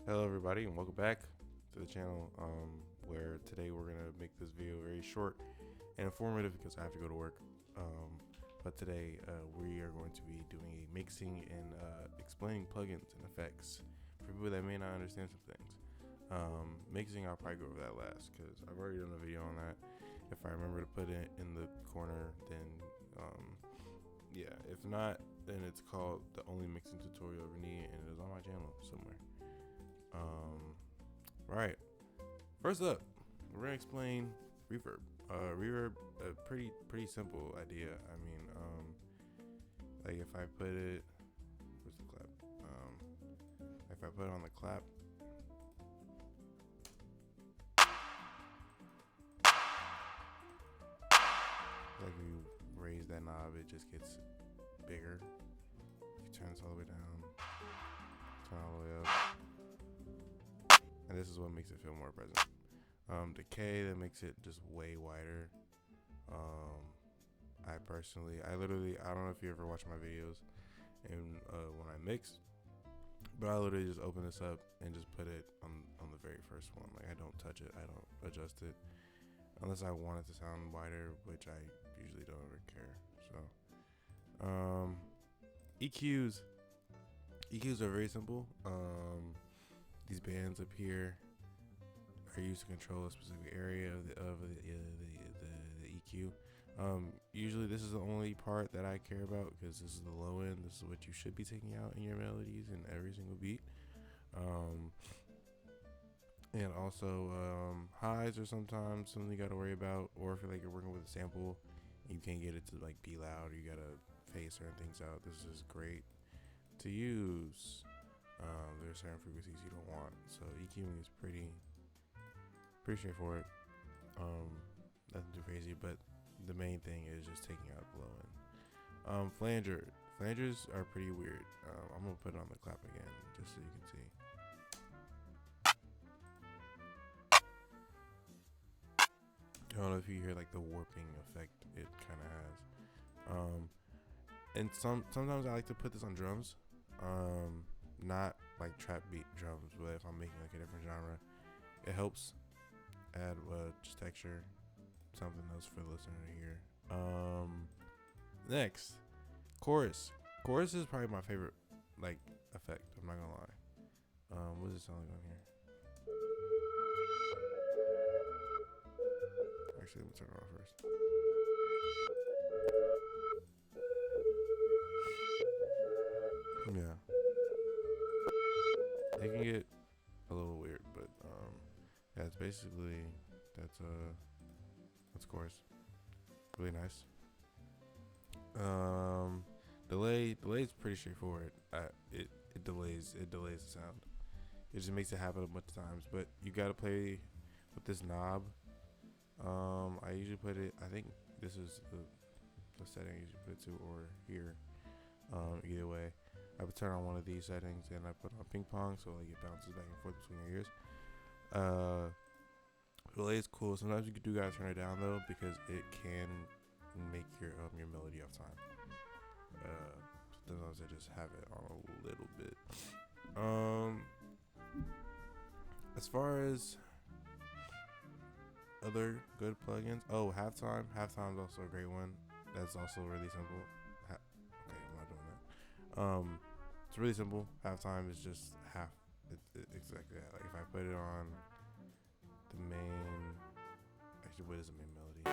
Hello everybody and welcome back to the channel where today we're going to make this video very short and informative because I have to go to work. But today we are going to be doing a mixing and explaining plugins and effects for people that may not understand some things. Mixing, I'll probably go over that last because I've already done a video on that. If I remember to put it in the corner, then yeah, if not, then it's called the only mixing tutorial ever needed, and it is on my channel somewhere. Right. First up, we're gonna explain reverb. Reverb, a pretty simple idea. I mean, like if I put it, where's the clap? If I put it on the clap, like if you raise that knob, it just gets bigger. If you turn this all the way down, turn all the way up. And this is what makes it feel more present. Decay, that makes it just way wider. I don't know if you ever watch my videos and when I mix, but I literally just open this up and just put it on the very first one. Like I don't touch it, I don't adjust it unless I want it to sound wider, which I usually don't ever care. So EQs are very simple. These bands up here are used to control a specific area of the EQ. Usually this is the only part that I care about because this is the low end. This is what you should be taking out in your melodies in every single beat. And also highs are sometimes something you got to worry about, or if you're working with a sample, you can't get it to like be loud, or you gotta phase certain things out. This is great to use. There are certain frequencies you don't want, so EQing is pretty straightforward. Nothing too crazy, but the main thing is just taking out the low end. Flangers are pretty weird. I'm gonna put it on the clap again just so you can see. I don't know if you hear like the warping effect it kind of has. And sometimes I like to put this on drums. Not like trap beat drums, but if I'm making like a different genre, it helps add just texture, something else for the listener to hear. Next, chorus. Chorus is probably my favorite like effect. I'm not gonna lie. What does it sound like on here? Actually, let me turn it off first. Yeah. It can get a little weird, but yeah, it's basically that's chorus. Really nice. Delay's pretty straightforward. It delays the sound. It just makes it happen a bunch of times, but you gotta play with this knob. I usually put it. I think this is the setting I usually put it to, or here. Either way, I would turn on one of these settings and I put on ping pong, so like it bounces back and forth between your ears. Delay is cool. Sometimes you do gotta turn it down though, because it can make your melody off time. Sometimes I just have it on a little bit. As far as other good plugins, halftime. Halftime is also a great one. That's also really simple. Okay, I'm not doing that. It's really simple. Halftime is just half. It's exactly that. Like if I put it on the main, actually, what is the main melody?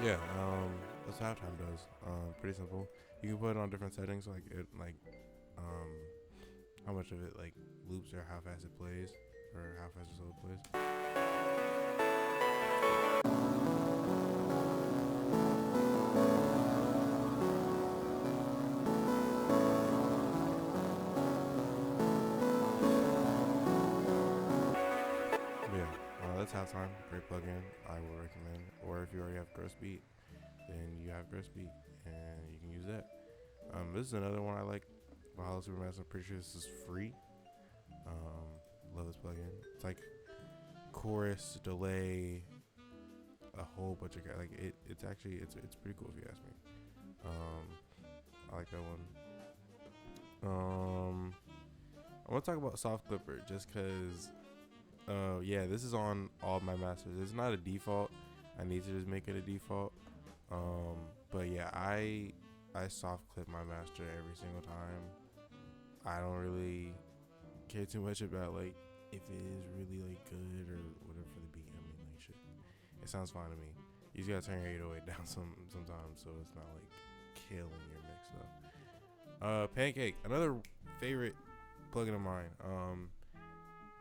Yeah, that's what halftime does. Pretty simple. You can put it on different settings, like how much of it like loops or how fast it plays, or how fast or slow it plays. Yeah, that's halftime. Great plugin. I would recommend. Or if you already have gross beat, then you have gross beat, and you can use that. This is another one I like. Valhalla Supermass. I'm pretty sure this is free. Love this plugin. It's like chorus, delay, a whole bunch of like it's actually it's pretty cool if you ask me. I like that one. I want to talk about Soft Clipper just because yeah, this is on all my masters. It's not a default. I need to just make it a default. But yeah, I soft clip my master every single time. I don't really care too much about like if it is really like good or whatever for the beat. I mean, like shit, it sounds fine to me. You just gotta turn your 808 down sometimes so it's not like killing your mix though. Pancake, another favorite plugin of mine.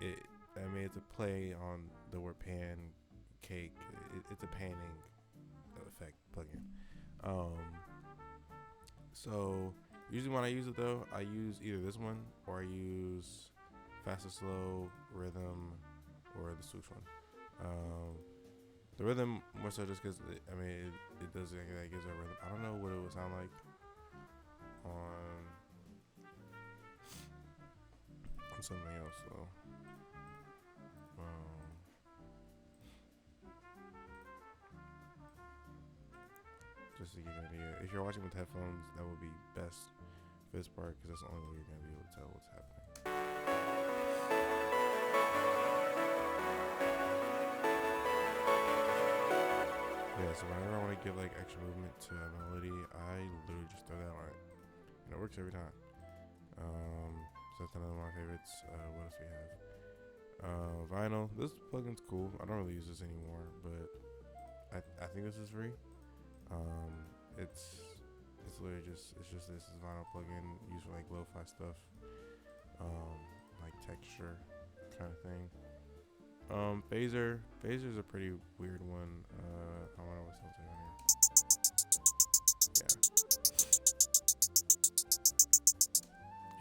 It's a play on the word pancake. It's a panning effect plugin. So usually when I use it though, I use either this one or I use fast and slow, rhythm, or the swoosh one. The rhythm more so just because it does that gives a rhythm. I don't know what it would sound like on something else though. Just to give you an idea, if you're watching with headphones, that would be best for this part because that's the only way you're gonna be able to tell what's happening. Yeah, so whenever I want to give like extra movement to a melody, I literally just throw that on it, and it works every time. So that's another one of my favorites. What else we have? Vinyl. This plugin's cool. I don't really use this anymore, but I think this is free. It's literally just this is vinyl plugin used for like lo-fi stuff, like texture kind of thing. Phaser's a pretty weird one. I wonder what sounds like on here.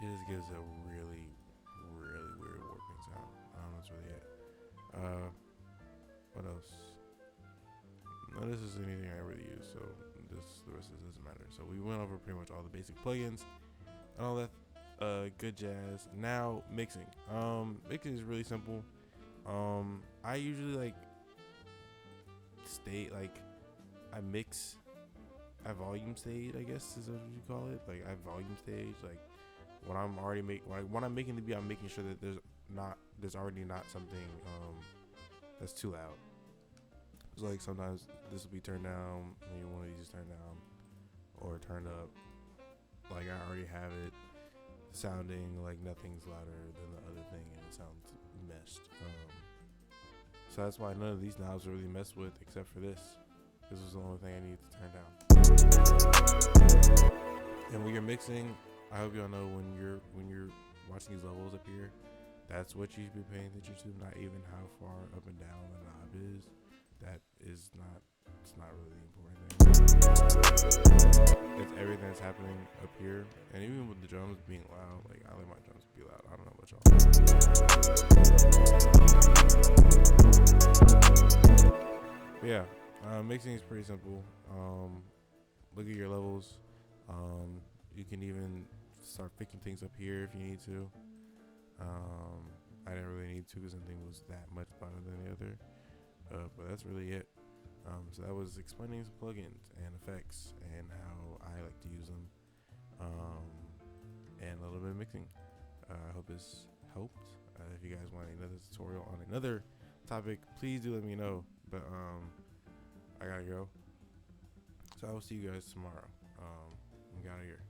Yeah, it just gives a really weird warping sound. That's really it. What else? None of this is anything I really use, so the rest of this doesn't matter. So we went over pretty much all the basic plugins and all that good jazz. Now mixing. Mixing is really simple. I usually like I volume stage, I guess is what you call it. Like I volume stage, like when I'm making the beat, I'm making sure that there's already not something that's too loud. It's like sometimes this will be turned down, maybe one of these is turned down or turned up. Like I already have it sounding like nothing's louder than the other thing and it sounds meshed. So that's why none of these knobs are really messed with except for this. This was the only thing I needed to turn down. And when you're mixing, I hope y'all know when you're watching these levels up here, that's what you should be paying attention to, not even how far up and down the knob is. It's not really the important thing. It's everything that's happening up here, and even with the drums being loud, like I like my drums to be loud. I don't know about y'all. But yeah, mixing is pretty simple. Look at your levels. You can even start picking things up here if you need to. I didn't really need to because something was that much louder than the other. But that's really it. So that was explaining some plugins and effects and how I like to use them, and a little bit of mixing. I hope this helped. If you guys want another tutorial on another topic, please do let me know. But I gotta go. So I will see you guys tomorrow. We got out of here.